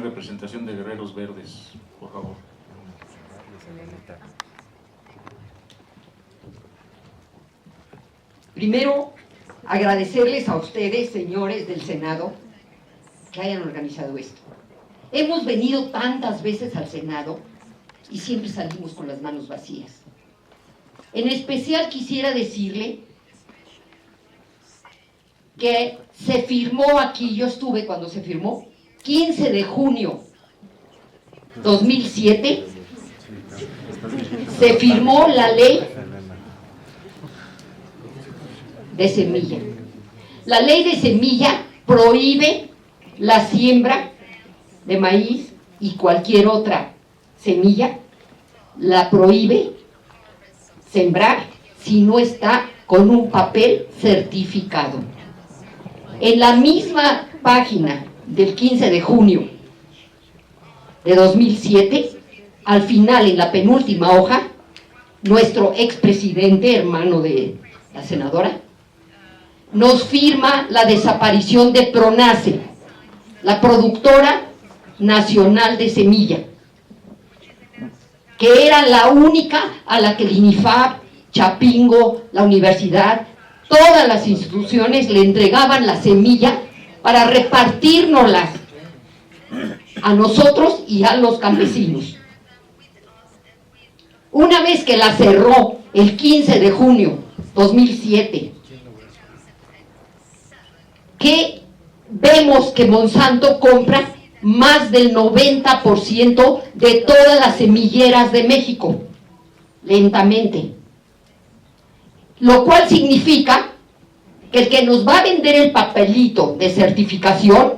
Representación de Guerreros, Verdes, por favor. Primero, agradecerles a ustedes, señores del Senado, que hayan organizado esto. Hemos venido tantas veces al Senado y siempre salimos con las manos vacías. En especial quisiera decirle que se firmó aquí, yo estuve cuando se firmó, 15 de junio 2007, se firmó la ley de semilla. La ley de semilla prohíbe la siembra de maíz y cualquier otra semilla, la prohíbe sembrar si no está con un papel certificado. En la misma página del 15 de junio de 2007, al final, en la penúltima hoja, nuestro expresidente, hermano de la senadora, nos firma la desaparición de Pronace, la productora nacional de semilla, que era la única a la que el INIFAP, Chapingo, la universidad, todas las instituciones le entregaban la semilla para repartírnoslas a nosotros y a los campesinos. Una vez que la cerró el 15 de junio 2007, que vemos que Monsanto compra más del 90% de todas las semilleras de México, lentamente. Lo cual significa que el que nos va a vender el papelito de certificación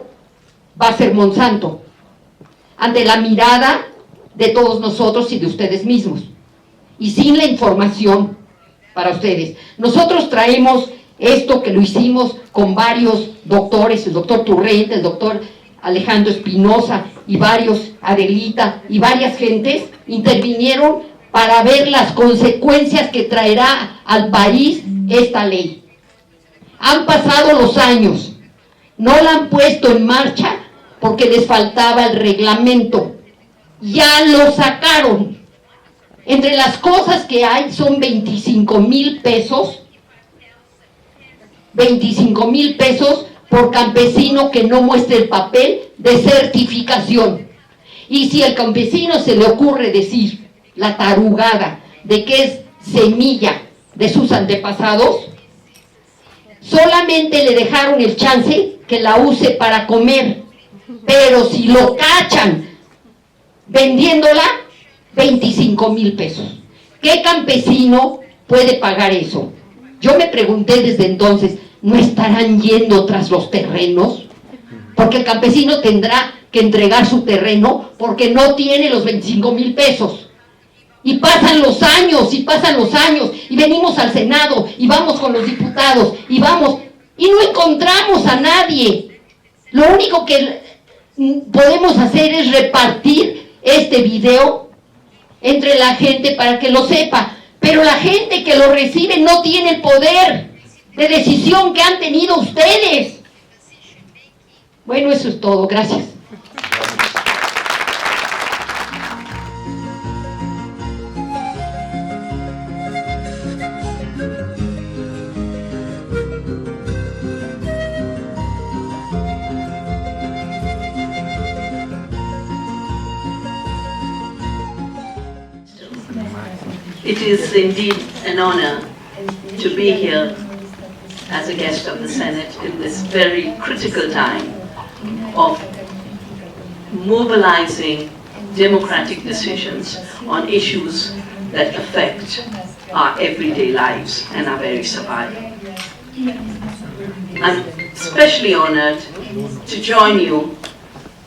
va a ser Monsanto, ante la mirada de todos nosotros y de ustedes mismos, y sin la información para ustedes. Nosotros traemos esto que lo hicimos con varios doctores, el doctor Turrente, el doctor Alejandro Espinosa y varios, Adelita y varias gentes, intervinieron para ver las consecuencias que traerá al país esta ley. Han pasado los años, no la han puesto en marcha porque les faltaba el reglamento. Ya lo sacaron. Entre las cosas que hay son 25,000 pesos. 25,000 pesos por campesino que no muestre el papel de certificación. Y si al campesino se le ocurre decir la tarugada de que es semilla de sus antepasados, solamente le dejaron el chance que la use para comer, pero si lo cachan vendiéndola, 25,000 pesos. ¿Qué campesino puede pagar eso? Yo me pregunté desde entonces, ¿no estarán yendo tras los terrenos? Porque el campesino tendrá que entregar su terreno porque no tiene los 25,000 pesos. Y pasan los años, y venimos al Senado, y vamos con los diputados, y vamos, y no encontramos a nadie. Lo único que podemos hacer es repartir este video entre la gente para que lo sepa, pero la gente que lo recibe no tiene el poder de decisión que han tenido ustedes. Bueno, eso es todo, gracias. It is indeed an honor to be here as a guest of the Senate in this very critical time of mobilizing democratic decisions on issues that affect our everyday lives and our very survival. I'm especially honored to join you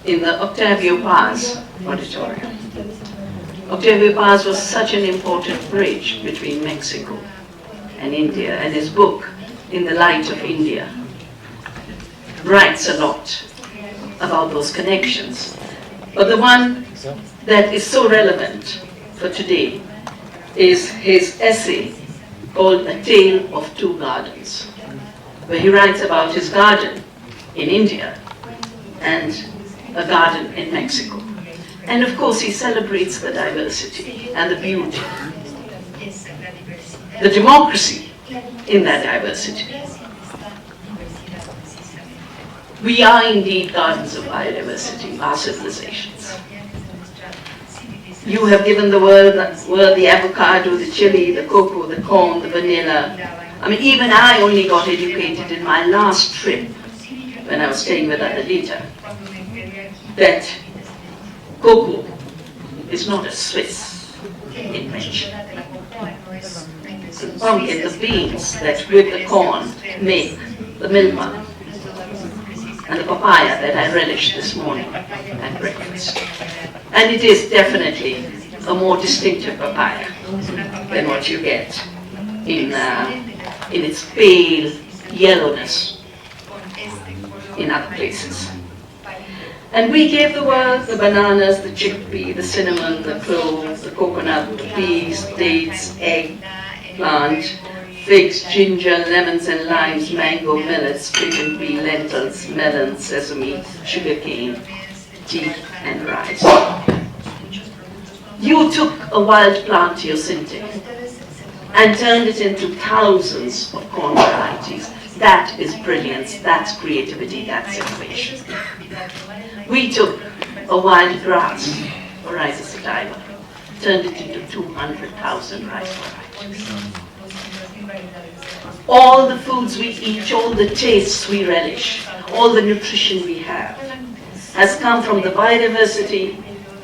in the Octavio Paz auditorium. Octavio Paz was such an important bridge between Mexico and India, and his book, In the Light of India, writes a lot about those connections. But the one that is so relevant for today is his essay called A Tale of Two Gardens, where he writes about his garden in India and a garden in Mexico. And of course he celebrates the diversity and the beauty, the democracy in that diversity. We are indeed gardens of biodiversity, our civilizations. You have given the world the avocado, the chili, the cocoa, the corn, the vanilla. I mean, even I only got educated in my last trip when I was staying with Adelita that cocoa is not a Swiss invention. The pumpkin, the beans that with the corn make the milk, and the papaya that I relished this morning at breakfast. And it is definitely a more distinctive papaya than what you get in its pale yellowness in other places. And we gave the world the bananas, the chickpea, the cinnamon, the cloves, the coconut, the peas, dates, eggplant, figs, ginger, lemons and limes, mango, millets, pigeon pea, lentils, melon, sesame, sugarcane, tea and rice. You took a wild plant, hyacinthe, and turned it into thousands of corn varieties. That is brilliance, that's creativity, that's innovation. We took a wild grass, Oryza sativa, turned it into 200,000 rice varieties. All the foods we eat, all the tastes we relish, all the nutrition we have, has come from the biodiversity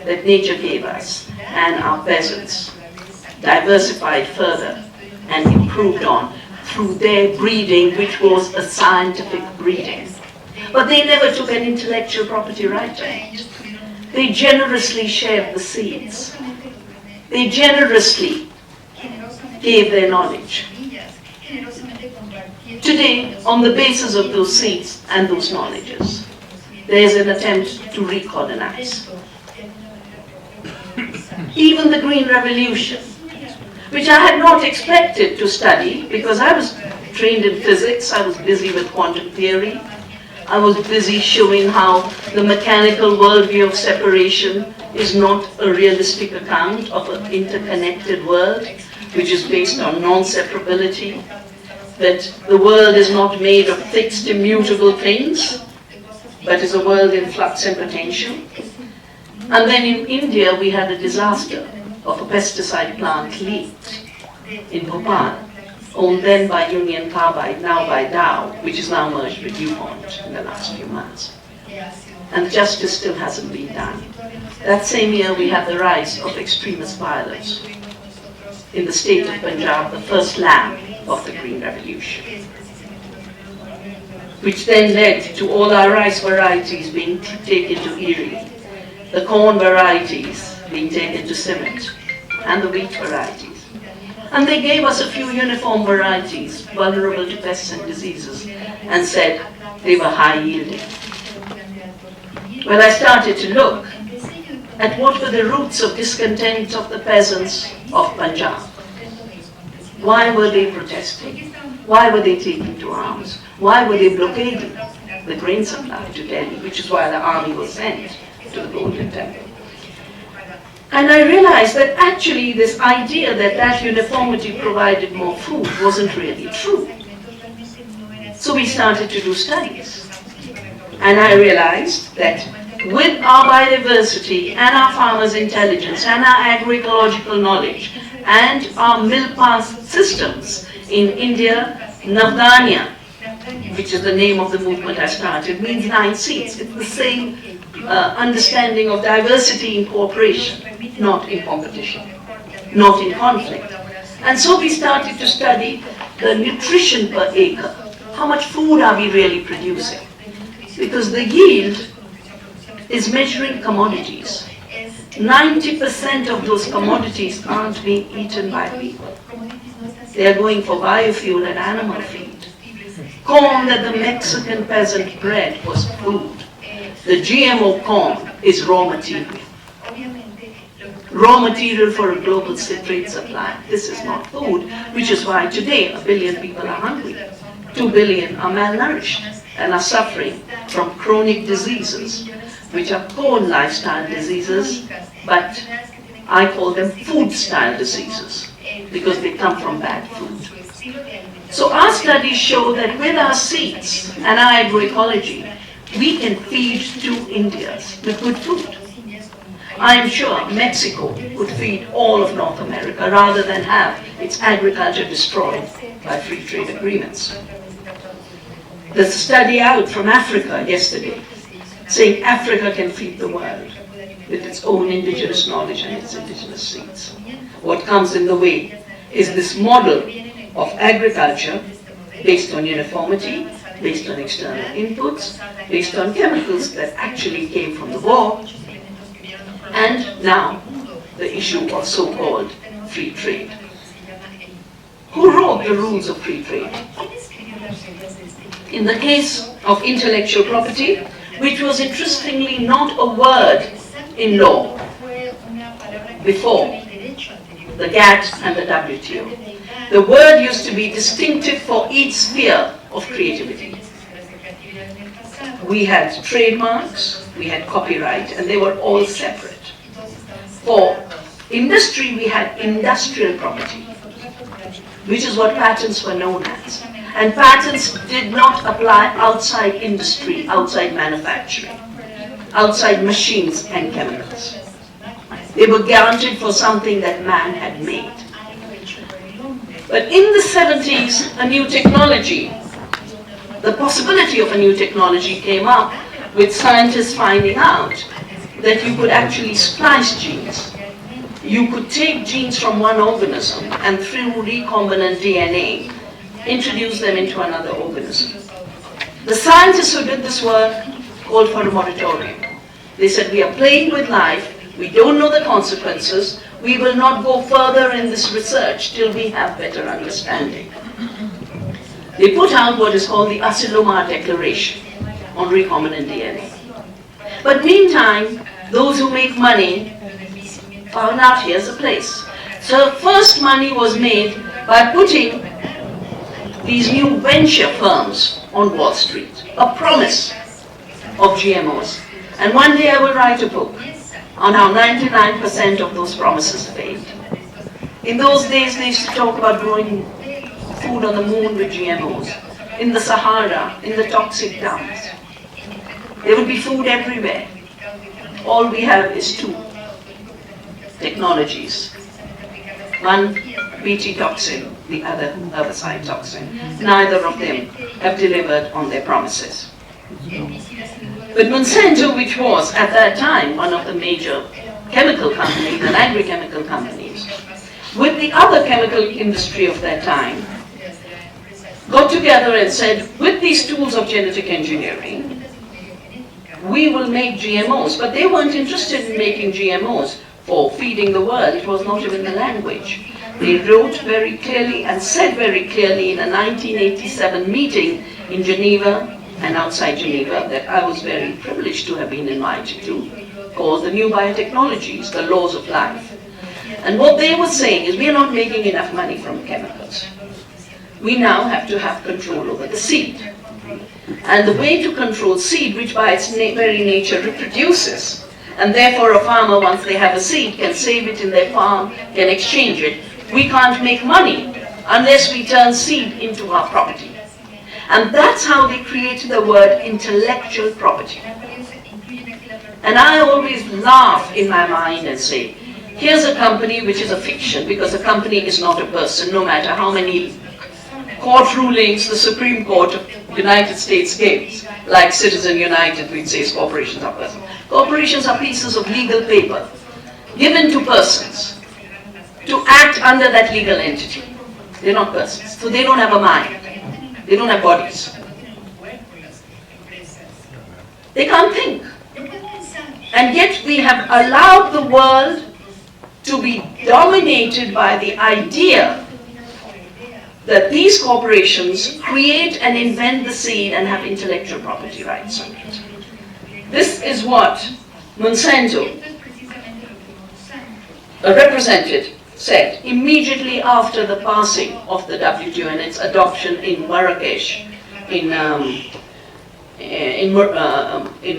that nature gave us, and our peasants diversified further and improved on through their breeding, which was a scientific breeding. But they never took an intellectual property right to it. They generously shared the seeds. They generously gave their knowledge. Today, on the basis of those seeds and those knowledges, there is an attempt to recolonize. Even the Green Revolution, which I had not expected to study because I was trained in physics, I was busy with quantum theory, I was busy showing how the mechanical worldview of separation is not a realistic account of an interconnected world, which is based on non-separability, that the world is not made of fixed, immutable things, but is a world in flux and potential. And then in India, we had a disaster of a pesticide plant leaked in Bhopal, owned then by Union Carbide, now by Dow, which is now merged with DuPont in the last few months. And justice still hasn't been done. That same year, we had the rise of extremist violence in the state of Punjab, the first lamb of the Green Revolution, which then led to all our rice varieties being taken to Erie, the corn varieties being taken to Simit, and the wheat varieties. And they gave us a few uniform varieties vulnerable to pests and diseases and said they were high yielding. Well, I started to look at what were the roots of discontent of the peasants of Punjab. Why were they protesting? Why were they taking to arms? Why were they blockading the grain supply to Delhi, which is why the army was sent to the Golden Temple? And I realized that actually this idea that that uniformity provided more food wasn't really true. So we started to do studies. And I realized that with our biodiversity and our farmers' intelligence and our agroecological knowledge and our milpass systems in India, Navdanya, which is the name of the movement I started, means 9 seeds. It's the same understanding of diversity in cooperation, not in competition, not in conflict. And so we started to study the nutrition per acre. How much food are we really producing? Because the yield is measuring commodities. 90% of those commodities aren't being eaten by people. They are going for biofuel and animal feed. Corn that the Mexican peasant bred was food. The GMO corn is raw material. Raw material for a global trade supply. This is not food, which is why today 1 billion people are hungry. 2 billion are malnourished and are suffering from chronic diseases, which are called lifestyle diseases, but I call them food-style diseases because they come from bad food. So our studies show that with our seeds and our agroecology, we can feed 2 Indias with good food. I am sure Mexico would feed all of North America rather than have its agriculture destroyed by free trade agreements. There's a study out from Africa yesterday saying Africa can feed the world with its own indigenous knowledge and its indigenous seeds. What comes in the way is this model of agriculture based on uniformity, based on external inputs, based on chemicals that actually came from the war, and now the issue of so-called free trade. Who wrote the rules of free trade? In the case of intellectual property, which was interestingly not a word in law before the GATT and the WTO. The word used to be distinctive for each sphere of creativity. We had trademarks, we had copyright, and they were all separate. For industry, we had industrial property, which is what patents were known as. And patents did not apply outside industry, outside manufacturing, outside machines and chemicals. They were guaranteed for something that man had made. But in the 70s, a new technology, the possibility of a new technology came up with scientists finding out that you could actually splice genes. You could take genes from one organism and through recombinant DNA, introduce them into another organism. The scientists who did this work called for a moratorium. They said, we are playing with life, we don't know the consequences, we will not go further in this research till we have better understanding. They put out what is called the Asilomar Declaration on recombinant DNA. But meantime, those who make money found out here's a place. So first money was made by putting these new venture firms on Wall Street, a promise of GMOs. And one day I will write a book on how 99% of those promises failed. In those days, they used to talk about growing food on the moon with GMOs, in the Sahara, in the toxic dumps. There would be food everywhere. All we have is 2 technologies. One, Bt toxin, the other herbicide toxin. Neither of them have delivered on their promises. But Monsanto, which was at that time one of the major chemical companies and agri-chemical companies, with the other chemical industry of that time, got together and said, with these tools of genetic engineering, we will make GMOs. But they weren't interested in making GMOs for feeding the world. It was not even the language. They wrote very clearly and said very clearly in a 1987 meeting in Geneva and outside Geneva that I was very privileged to have been invited to, called the New Biotechnologies, the Laws of Life. And what they were saying is we are not making enough money from chemicals. We now have to have control over the seed. And the way to control seed, which by its very nature reproduces, and therefore a farmer, once they have a seed, can save it in their farm, can exchange it. We can't make money unless we turn seed into our property. And that's how they created the word intellectual property. And I always laugh in my mind and say, here's a company which is a fiction, because a company is not a person, no matter how many court rulings the Supreme Court of the United States gives, like Citizen United, which says corporations are persons. Corporations are pieces of legal paper given to persons to act under that legal entity. They're not persons, so they don't have a mind. They don't have bodies. They can't think. And yet we have allowed the world to be dominated by the idea that these corporations create and invent the seed and have intellectual property rights on it. This is what Monsanto, a representative, said immediately after the passing of the WTO and its adoption in Marrakesh, in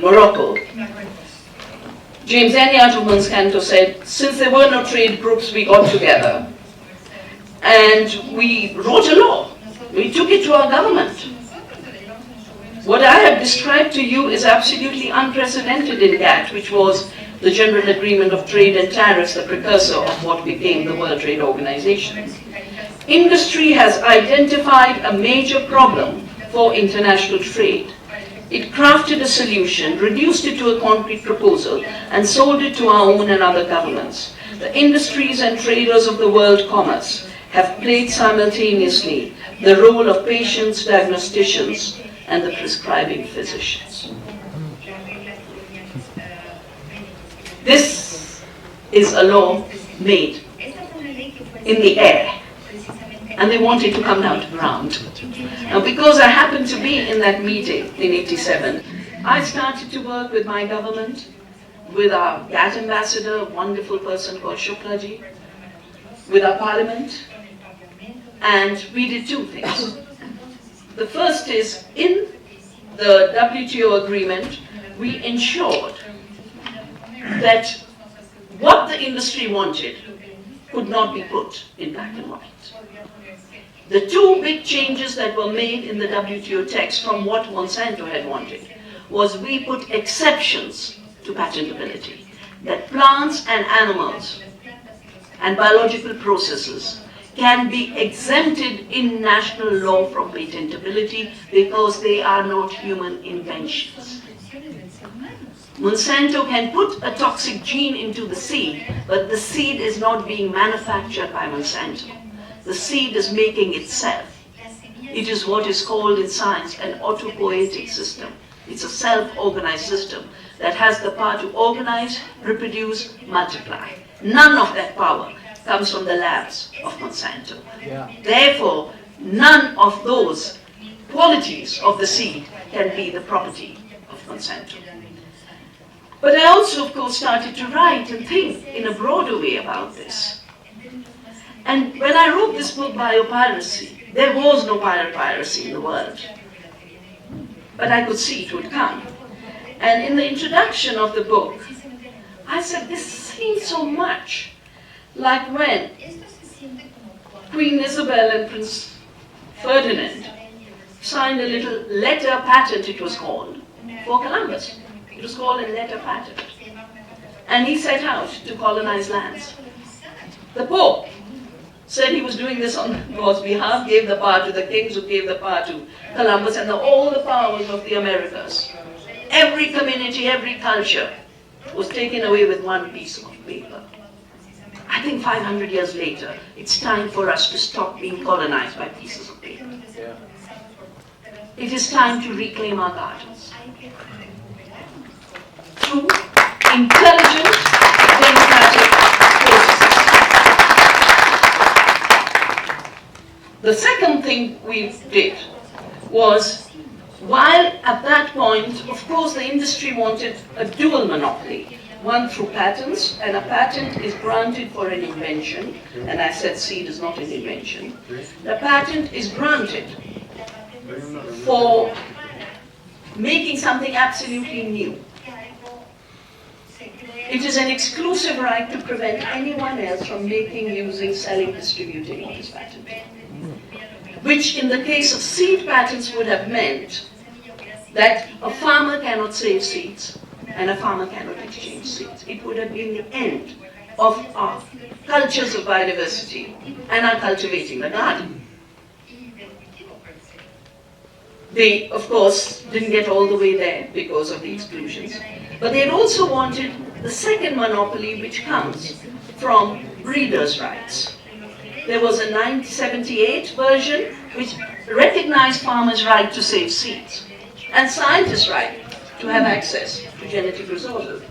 Morocco. James Enyart of Monsanto said, since there were no trade groups, we got together and we wrote a law. We took it to our government. What I have described to you is absolutely unprecedented in GATT, which was the General Agreement of Trade and Tariffs, the precursor of what became the World Trade Organization. Industry has identified a major problem for international trade. It crafted a solution, reduced it to a concrete proposal, and sold it to our own and other governments. The industries and traders of the world commerce have played simultaneously the role of patients, diagnosticians, and the prescribing physicians. This is a law made in the air, and they want it to come down to ground. Now, because I happened to be in that meeting in '87, I started to work with my government, with our GATT ambassador, a wonderful person called Shuklaji, with our parliament, and we did two things. The first is, in the WTO agreement, we ensured that what the industry wanted could not be put in black and white. The two big changes that were made in the WTO text from what Monsanto had wanted was we put exceptions to patentability, that plants and animals and biological processes can be exempted in national law from patentability because they are not human inventions. Monsanto can put a toxic gene into the seed, but the seed is not being manufactured by Monsanto. The seed is making itself. It is what is called in science an autopoietic system. It's a self-organized system that has the power to organize, reproduce, multiply. None of that power comes from the labs of Monsanto. Therefore, none of those qualities of the seed can be the property of Monsanto. But I also, of course, started to write and think in a broader way about this. And when I wrote this book, Biopiracy, there was no piracy in the world. But I could see it would come. And in the introduction of the book, I said, this seems so much like when Queen Isabel and Prince Ferdinand signed a little letter patent, it was called, for Columbus. It was called a letter patent. And he set out to colonize lands. The Pope said he was doing this on God's behalf, gave the power to the kings, who gave the power to Columbus, and all the powers of the Americas. Every community, every culture was taken away with one piece of paper. I think 500 years later, it's time for us to stop being colonized by pieces of paper. It is time to reclaim our gardens through intelligent, democratic processes. The second thing we did was, while at that point, of course, the industry wanted a dual monopoly, one through patents, and a patent is granted for an invention, and I said seed is not an invention. The patent is granted for making something absolutely new. It is an exclusive right to prevent anyone else from making, using, selling, distributing what is patented. Which in the case of seed patents would have meant that a farmer cannot save seeds and a farmer cannot exchange seeds. It would have been the end of our cultures of biodiversity and our cultivating the garden. They, of course, didn't get all the way there because of the exclusions. But they had also wanted the second monopoly, which comes from breeders' rights. There was a 1978 version which recognized farmers' right to save seeds and scientists' right to have access to genetic resources.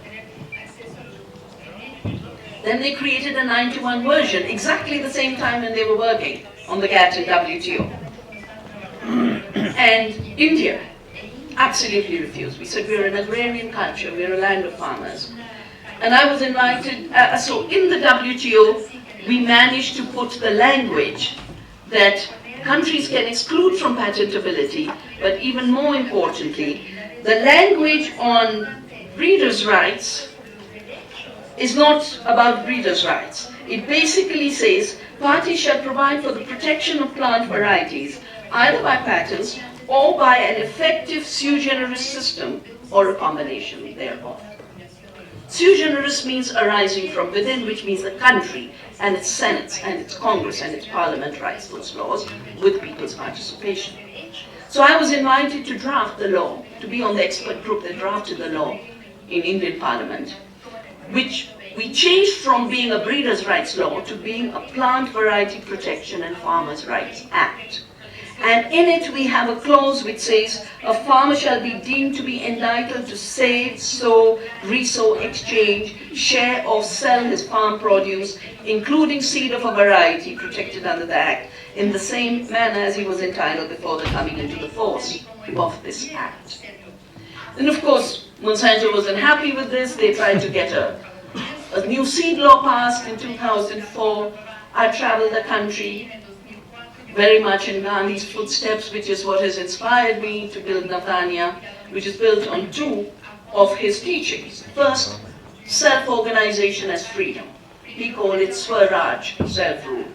Then they created a 91 version, exactly the same time when they were working on the GATT and WTO. And India absolutely refused. We said, we're an agrarian culture, we're a land of farmers. And I was invited, so in the WTO, we managed to put the language that countries can exclude from patentability, but even more importantly, the language on breeders' rights is not about breeders' rights. It basically says, parties shall provide for the protection of plant varieties, either by patents or by an effective sui generis system or a combination thereof. Sui generis means arising from within, which means the country and its senates and its congress and its parliament writes those laws with people's participation. So I was invited to draft the law, to be on the expert group that drafted the law in Indian Parliament, which we changed from being a breeders' rights law to being a Plant Variety Protection and Farmers' Rights Act. And in it we have a clause which says, a farmer shall be deemed to be entitled to save, sow, resow, exchange, share or sell his farm produce, including seed of a variety protected under the Act, in the same manner as he was entitled before the coming into the force of this Act. And of course, Monsanto wasn't happy with this. They tried to get a new seed law passed in 2004. I traveled the country, very much in Gandhi's footsteps, which is what has inspired me to build Navdanya, which is built on two of his teachings. First, self-organization as freedom. He called it Swaraj, self-rule.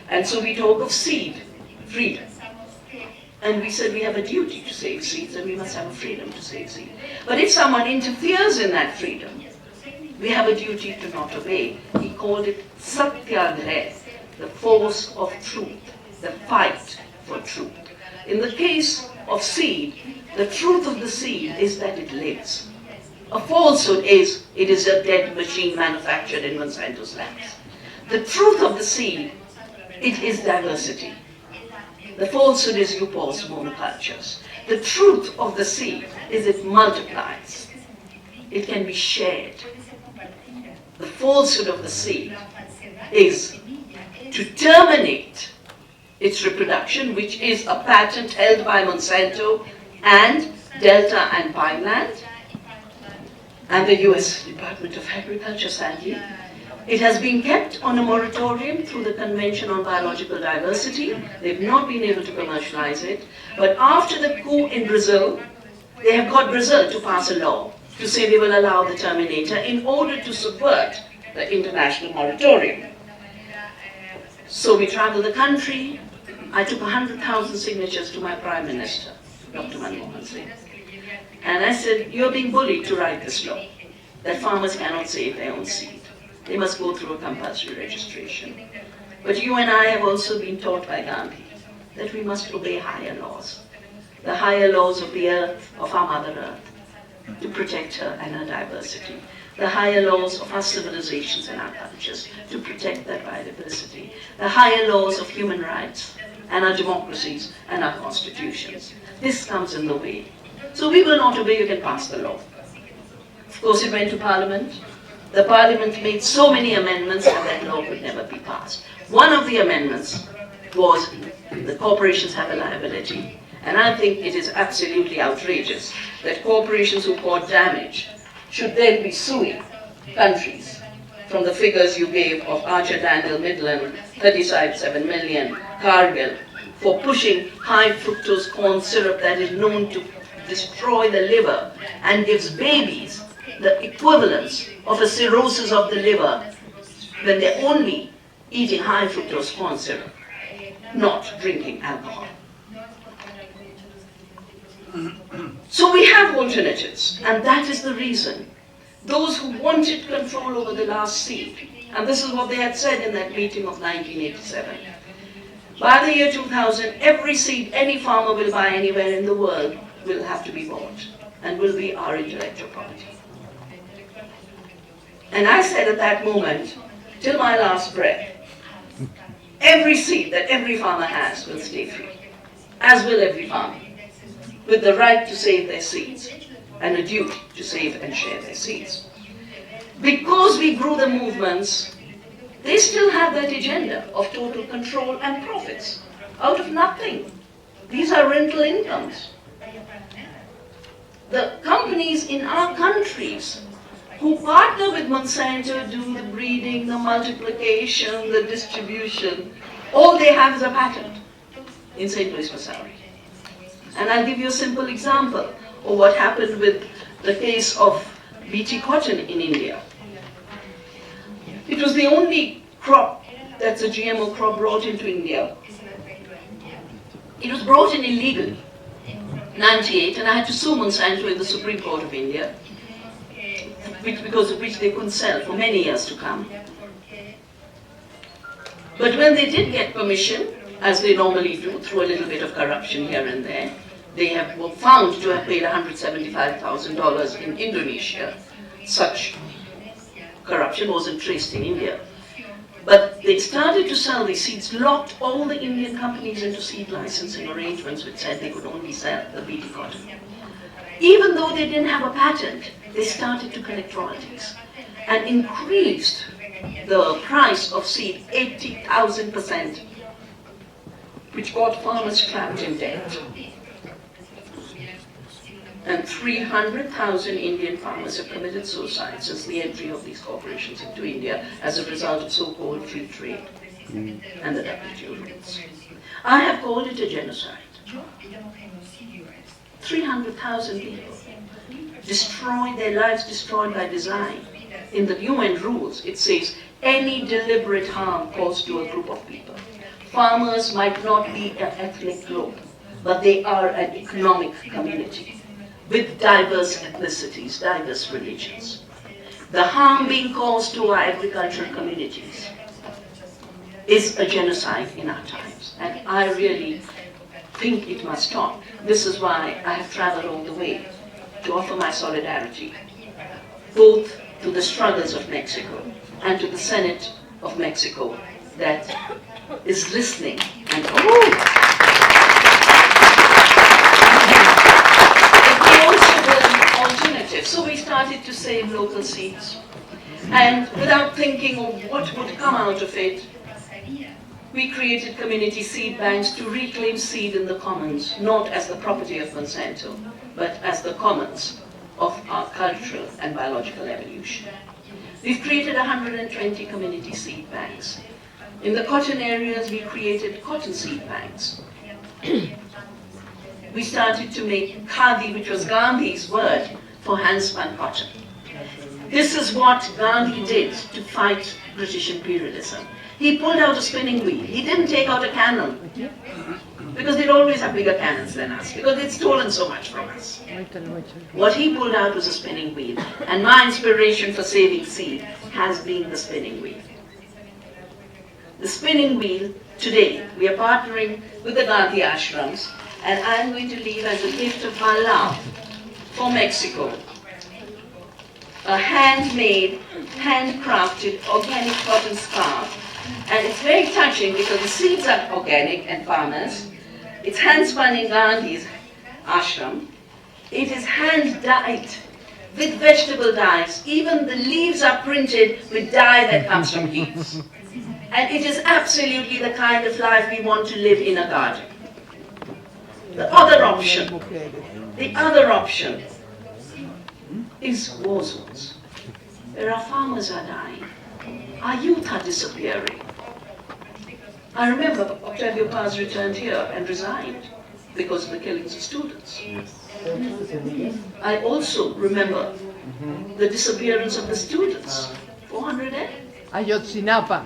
And so we talk of seed, freedom. And we said we have a duty to save seeds and we must have a freedom to save seeds. But if someone interferes in that freedom, we have a duty to not obey. He called it Satyagraha, the force of truth, the fight for truth. In the case of seed, the truth of the seed is that it lives. A falsehood is it is a dead machine manufactured in Monsanto's labs. The truth of the seed, it is diversity. The falsehood is you pause monocultures. The truth of the seed is it multiplies. It can be shared. The falsehood of the seed is to terminate its reproduction, which is a patent held by Monsanto and Delta and Pineland and the US Department of Agriculture, sadly. It has been kept on a moratorium through the Convention on Biological Diversity. They've not been able to commercialize it. But after the coup in Brazil, they have got Brazil to pass a law to say they will allow the terminator in order to subvert the international moratorium. So we traveled the country. I took 100,000 signatures to my Prime Minister, Dr. Manmohan Singh. And I said, you're being bullied to write this law, that farmers cannot save their own seed. They must go through a compulsory registration. But you and I have also been taught by Gandhi that we must obey higher laws. The higher laws of the earth, of our Mother Earth, to protect her and her diversity. The higher laws of our civilizations and our cultures, to protect that biodiversity. The higher laws of human rights and our democracies and our constitutions. This comes in the way. So we will not obey, you can pass the law. Of course it went to Parliament. The Parliament made so many amendments and that law could never be passed. One of the amendments was the corporations have a liability. And I think it is absolutely outrageous that corporations who cause damage should then be suing countries. From the figures you gave of Archer Daniel Midland, 37 million, Cargill, for pushing high fructose corn syrup that is known to destroy the liver and gives babies the equivalence of a cirrhosis of the liver when they're only eating high fructose corn syrup, not drinking alcohol. So we have alternatives, and that is the reason. Those who wanted control over the last seed, and this is what they had said in that meeting of 1987. By the year 2000, every seed any farmer will buy anywhere in the world will have to be bought and will be our intellectual property. And I said at that moment, till my last breath, every seed that every farmer has will stay free, as will every farmer, with the right to save their seeds and a duty to save and share their seeds. because we grew the movements, they still have that agenda of total control and profits out of nothing. These are rental incomes. The companies in our countries who partner with Monsanto do the breeding, the multiplication, the distribution, all they have is a patent in St. Louis, Missouri. And I'll give you a simple example of what happened with the case of BT cotton in India. It was the only crop that's a GMO crop brought into India. It was brought in illegally, 98, and I had to sue Monsanto in the Supreme Court of India, because of which they couldn't sell for many years to come. But when they did get permission, as they normally do, through a little bit of corruption here and there, they were found to have paid $175,000 in Indonesia. Such corruption wasn't traced in India. But they started to sell these seeds, locked all the Indian companies into seed licensing arrangements which said they could only sell the BT cotton. Even though they didn't have a patent, they started to collect royalties and increased the price of seed 80,000%, which got farmers trapped in debt. And 300,000 Indian farmers have committed suicide since the entry of these corporations into India as a result of so-called free trade and the WTO rules. I have called it a genocide. 300,000 people destroyed, their lives destroyed by design. In the UN rules, it says any deliberate harm caused to a group of people. Farmers might not be an ethnic group, but they are an economic community with diverse ethnicities, diverse religions. The harm being caused to our agricultural communities is a genocide in our times, and I really think it must stop. This is why I have traveled all the way to offer my solidarity, both to the struggles of Mexico and to the Senate of Mexico that is listening and so we started to save local seeds. And without thinking of what would come out of it, we created community seed banks to reclaim seed in the commons, not as the property of Monsanto, but as the commons of our cultural and biological evolution. We've created 120 community seed banks. In the cotton areas, we created cotton seed banks. We started to make khadi, which was Gandhi's word for hand-spun cotton. This is what Gandhi did to fight British imperialism. He pulled out a spinning wheel. He didn't take out a cannon, because they'd always have bigger cannons than us, because they'd stolen so much from us. What he pulled out was a spinning wheel, and my inspiration for saving seed has been the spinning wheel. The spinning wheel, today, we are partnering with the Gandhi ashrams, and I'm going to leave as a gift of my love for Mexico a handmade, handcrafted organic cotton scarf. And it's very touching because the seeds are organic and farmers. It's hand-spun in Gandhi's ashram. It is hand-dyed with vegetable dyes. Even the leaves are printed with dye that comes from beets. And it is absolutely the kind of life we want to live in a garden. The other option is war zones, where our farmers are dying, our youth are disappearing. I remember Octavio Paz returned here and resigned because of the killings of students. I also remember the disappearance of the students, 400 eh? Ayotzinapa,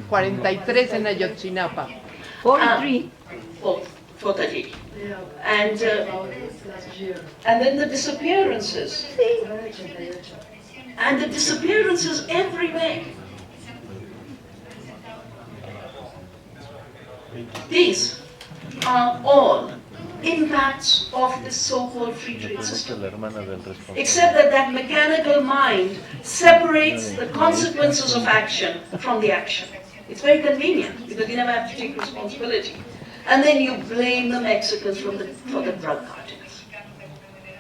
43 en Ayotzinapa. 43. 430. And then the disappearances. And the disappearances everywhere. These are all impacts of this so-called free trade system. Except that that mechanical mind separates the consequences of action from the action. It's very convenient because you never have to take responsibility. And then you blame the Mexicans for the drug cartels.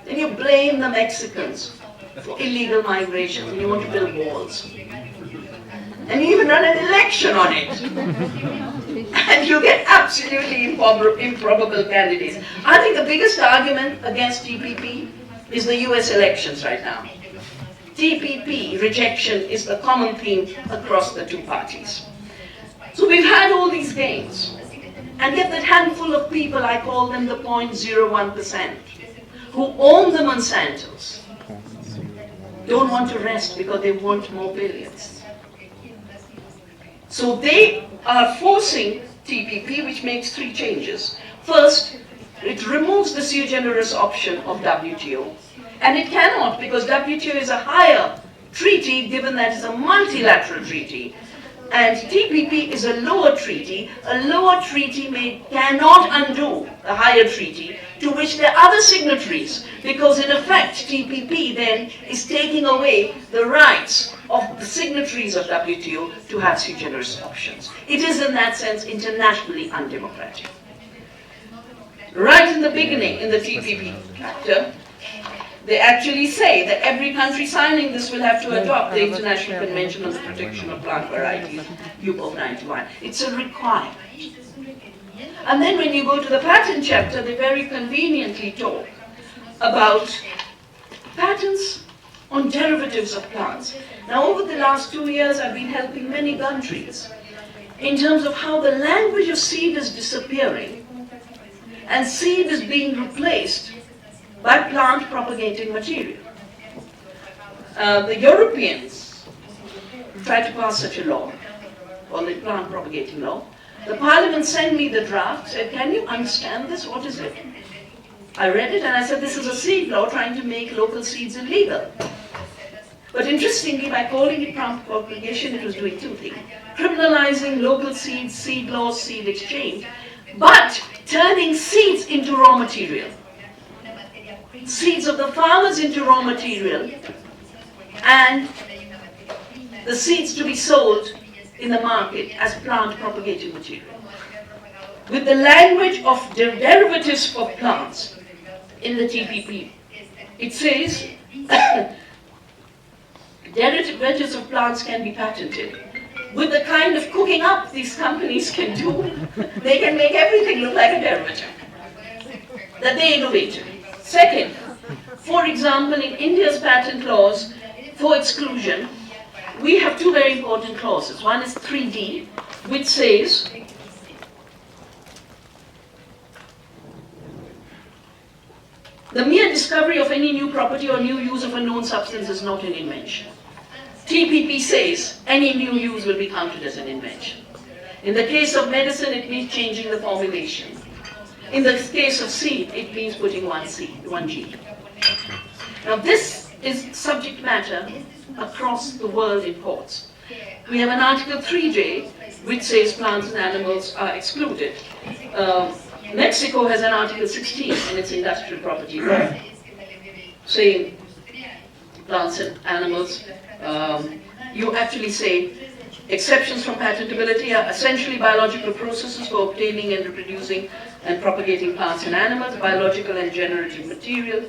Then you blame the Mexicans for illegal migration, and you want to build walls. And you even run an election on it. And you get absolutely improbable candidates. I think the biggest argument against TPP is the US elections right now. TPP rejection is the common theme across the two parties. So we've had all these gains. And yet that handful of people, I call them the 0.01%, who own the Monsantos, don't want to rest because they want more billions. So they are forcing TPP, which makes three changes. First, it removes the sui generis option of WTO. And it cannot, because WTO is a higher treaty, given that it's a multilateral treaty. And TPP is a lower treaty. A lower treaty cannot undo the higher treaty, to which there are other signatories, because in effect TPP then is taking away the rights of the signatories of WTO to have sui generis options. It is in that sense internationally undemocratic. Right in the beginning, in the TPP chapter, they actually say that every country signing this will have to adopt the International Convention on the Protection of Plant Varieties, UPOV 91. It's a requirement. And then when you go to the patent chapter, they very conveniently talk about patents on derivatives of plants. Now, over the last 2 years, I've been helping many countries in terms of how the language of seed is disappearing and seed is being replaced by plant propagating material. The Europeans tried to pass such a law, called the plant propagating law. The parliament sent me the draft, said, can you understand this? What is it? I read it and I said, this is a seed law trying to make local seeds illegal. But interestingly, by calling it plant propagation, it was doing two things. Criminalizing local seeds, seed laws, seed exchange, but turning seeds into raw material. Seeds of the farmers into raw material, and the seeds to be sold in the market as plant propagating material. With the language of derivatives for plants in the TPP, it says derivatives of plants can be patented. With the kind of cooking up these companies can do, they can make everything look like a derivative that they innovated. Second, for example, in India's patent laws for exclusion, we have two very important clauses. One is 3D, which says the mere discovery of any new property or new use of a known substance is not an invention. TPP says any new use will be counted as an invention. In the case of medicine, it means changing the formulation. In the case of seed, it means putting one gene. Now this is subject matter across the world in courts. We have an Article 3J which says plants and animals are excluded. Mexico has an Article 16 in its industrial property law saying plants and animals, you actually say exceptions from patentability are essentially biological processes for obtaining and reproducing and propagating plants and animals, biological and genetic material,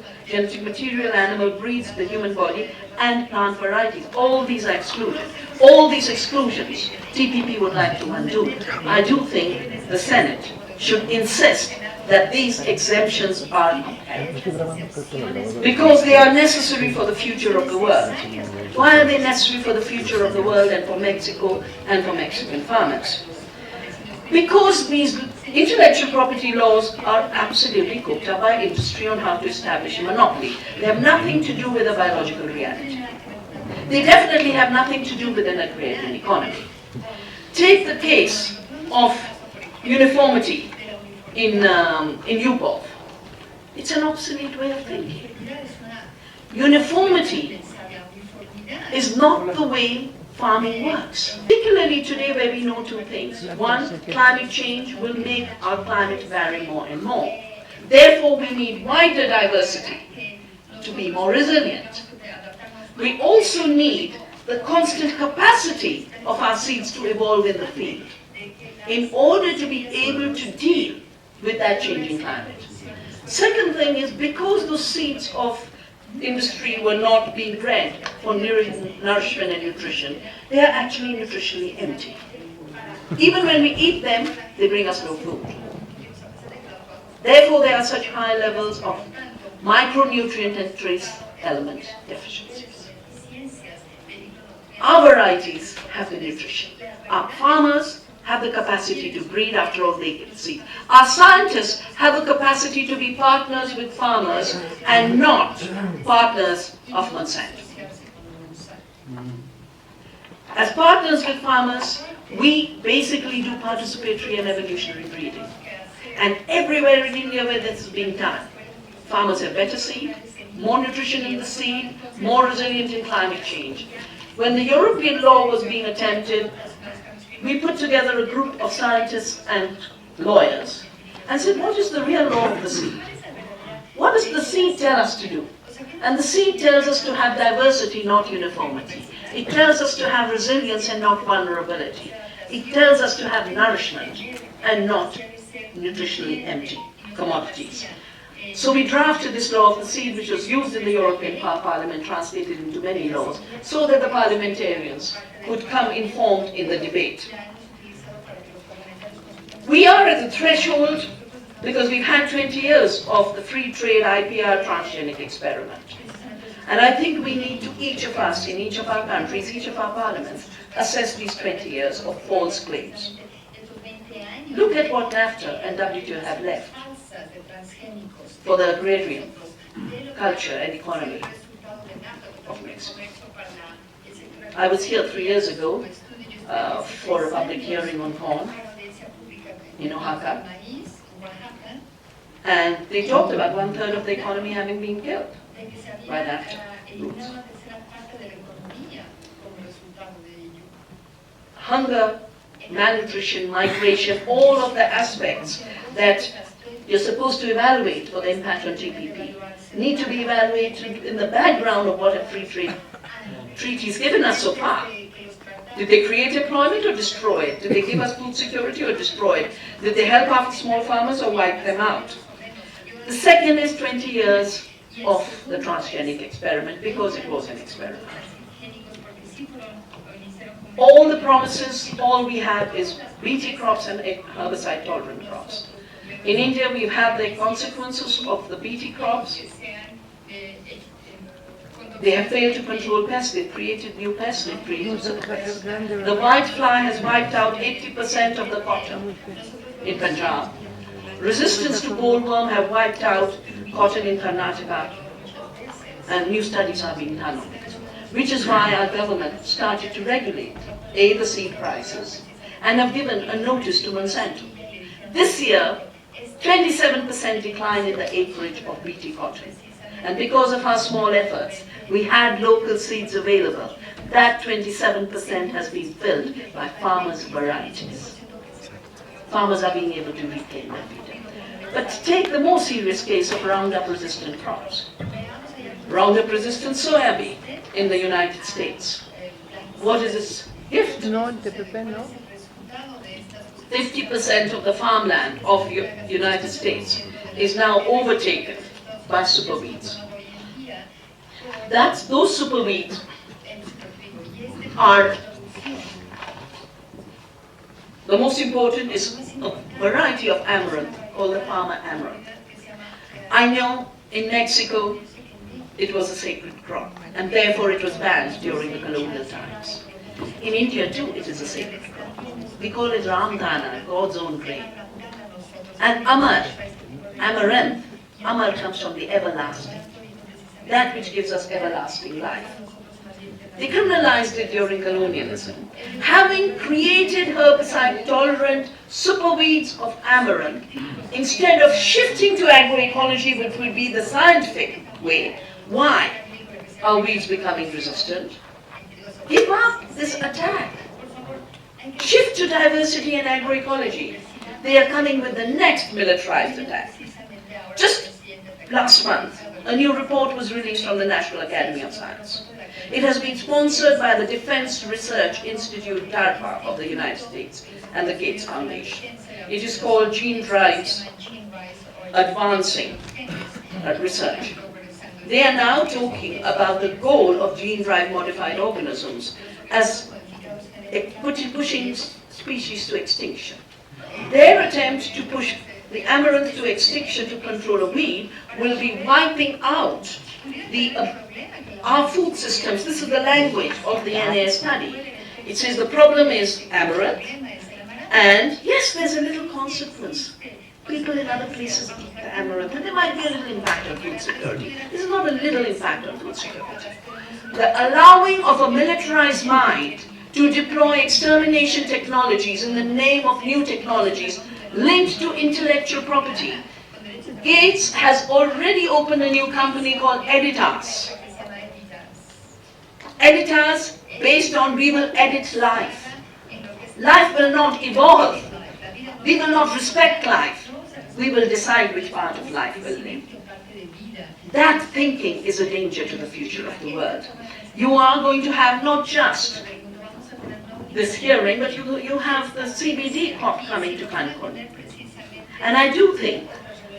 animal breeds, the human body, and plant varieties. All these are excluded. All these exclusions, TPP would like to undo. I do think the Senate should insist that these exemptions are upheld, because they are necessary for the future of the world. Why are they necessary for the future of the world and for Mexico and for Mexican farmers? Because these intellectual property laws are absolutely cooked up by industry on how to establish a monopoly. They have nothing to do with a biological reality. They definitely have nothing to do with an agrarian economy. Take the case of uniformity in UPOV. It's an obsolete way of thinking. Uniformity is not the way farming works. Particularly today, where we know two things. One, climate change will make our climate vary more and more. Therefore, we need wider diversity to be more resilient. We also need the constant capacity of our seeds to evolve in the field in order to be able to deal with that changing climate. Second thing is, because those seeds of industry were not being bred for nourishment and nutrition, they are actually nutritionally empty. Even when we eat them, they bring us no food. Therefore, there are such high levels of micronutrient and trace element deficiencies. Our varieties have the nutrition. Our farmers have the capacity to breed, after all they can see. Our scientists have the capacity to be partners with farmers and not partners of Monsanto. As partners with farmers, we basically do participatory and evolutionary breeding. And everywhere in India where this is being done, farmers have better seed, more nutrition in the seed, more resilient in climate change. When the European law was being attempted, we put together a group of scientists and lawyers and said, what is the real law of the seed? What does the seed tell us to do? And the seed tells us to have diversity, not uniformity. It tells us to have resilience and not vulnerability. It tells us to have nourishment and not nutritionally empty commodities. So we drafted this law of the seed, which was used in the European Parliament, translated into many laws, so that the parliamentarians could come informed in the debate. We are at the threshold because we've had 20 years of the free trade IPR transgenic experiment. And I think we need to, each of us, in each of our countries, each of our parliaments, assess these 20 years of false claims. Look at what NAFTA and WTO have left for the agrarian culture and economy of Mexico. I was here 3 years ago for a public hearing on corn in Oaxaca, and they talked about 1/3 of the economy having been killed by NAFTA rules. Hunger, malnutrition, migration, all of the aspects that you're supposed to evaluate for the impact on TPP need to be evaluated in the background of what have free trade treaties given us so far. Did they create employment or destroy it? Did they give us food security or destroy it? Did they help our small farmers or wipe them out? The second is 20 years of the transgenic experiment, because it was an experiment. All the promises, all we have is Bt crops and herbicide-tolerant crops. In India, we've had the consequences of the Bt crops. They have failed to control pests. They've created new pests. They've created some pests. The white fly has wiped out 80% of the cotton in Punjab. Resistance to bollworm have wiped out cotton in Karnataka. And new studies are being done on it. Which is why our government started to regulate, the seed prices, and have given a notice to Monsanto. This year, 27% decline in the acreage of Bt cotton. And because of our small efforts, we had local seeds available. That 27% has been filled by farmers' varieties. Farmers are being able to reclaim their Bt. But take the more serious case of Roundup-resistant crops. Roundup-resistant soya bean in the United States. What is its gift? 50% of the farmland of the United States is now overtaken by superweeds. Those superweeds are, the most important is a variety of amaranth called the Palmer amaranth. I know in Mexico it was a sacred crop, and therefore it was banned during the colonial times. In India too, it is a sacred crop. We call it Ramdana, God's own grain. And amaranth, Amar comes from the everlasting, that which gives us everlasting life. They criminalized it during colonialism. Having created herbicide-tolerant superweeds of amaranth, instead of shifting to agroecology, which would be the scientific way, why are weeds becoming resistant? Give up this attack. Shift to diversity and agroecology. They are coming with the next militarized attack. Just last month, a new report was released from the National Academy of Science. It has been sponsored by the Defense Research Institute, DARPA, of the United States and the Gates Foundation. It is called Gene Drives Advancing Research. They are now talking about the goal of gene-drive modified organisms as pushing species to extinction. Their attempt to push the amaranth to extinction to control a weed will be wiping out our food systems. This is the language of the NA study. It says the problem is amaranth, and yes, there's a little consequence. People in other places eat the amaranth, and there might be a little impact on food security. This is not a little impact on food security. The allowing of a militarized mind to deploy extermination technologies in the name of new technologies linked to intellectual property. Gates has already opened a new company called Editas. Editas based on we will edit life. Life will not evolve. We will not respect life. We will decide which part of life will live. That thinking is a danger to the future of the world. You are going to have not just this hearing, but you have the CBD COP coming to Cancun. And I do think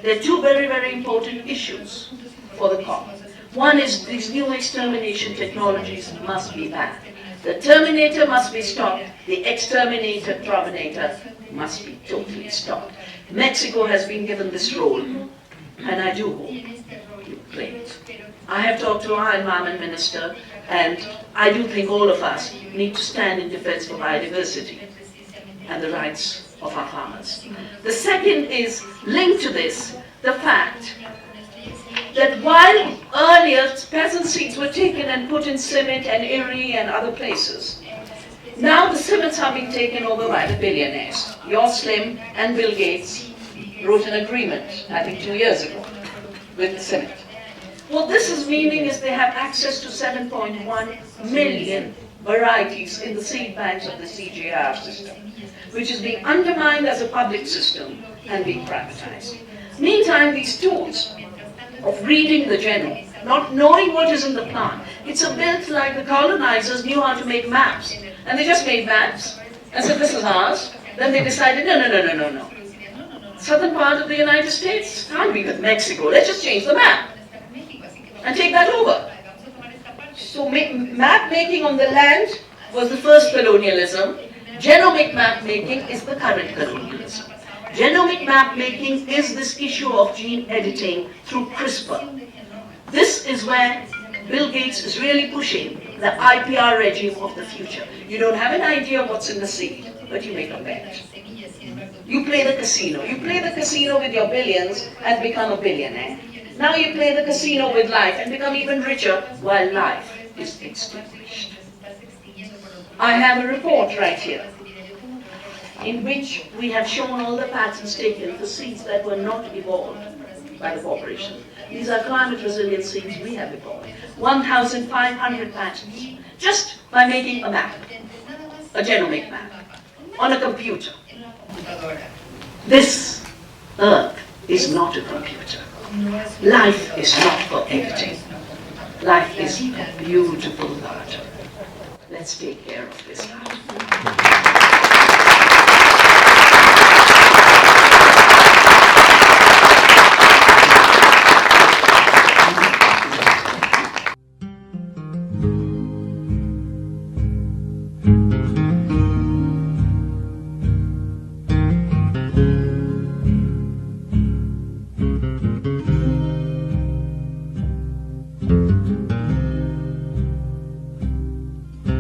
there are two very, very important issues for the COP. One is these new extermination technologies must be banned. The terminator must be stopped. The exterminator, terminator must be totally stopped. Mexico has been given this role, and I do hope you play it. I have talked to our environment minister, and I do think all of us need to stand in defense for biodiversity and the rights of our farmers. The second is linked to this, the fact that while earlier peasant seeds were taken and put in Simit and Erie and other places, now the Simits are being taken over by the billionaires. Slim and Bill Gates wrote an agreement, I think 2 years ago, with the Simit. What this is meaning is they have access to 7.1 million varieties in the seed banks of the CGR system, which is being undermined as a public system and being privatized. Meantime, these tools of reading the genome, not knowing what is in the plant, it's a bit like the colonizers knew how to make maps. And they just made maps and said, this is ours. Then they decided, no. Southern part of the United States can't be with Mexico. Let's just change the map and take that over. So map making on the land was the first colonialism. Genomic map making is the current colonialism. Genomic map making is this issue of gene editing through CRISPR. This is where Bill Gates is really pushing the IPR regime of the future. You don't have an idea what's in the seed, but you make a bet. You play the casino. You play the casino with your billions and become a billionaire. Now you play the casino with life and become even richer while life is extinguished. I have a report right here in which we have shown all the patents taken for seeds that were not evolved by the corporation. These are climate resilient seeds we have evolved. 1,500 patents, just by making a map, a genomic map, on a computer. This earth is not a computer. Life is not for editing. Life is a beautiful garden. Let's take care of this garden.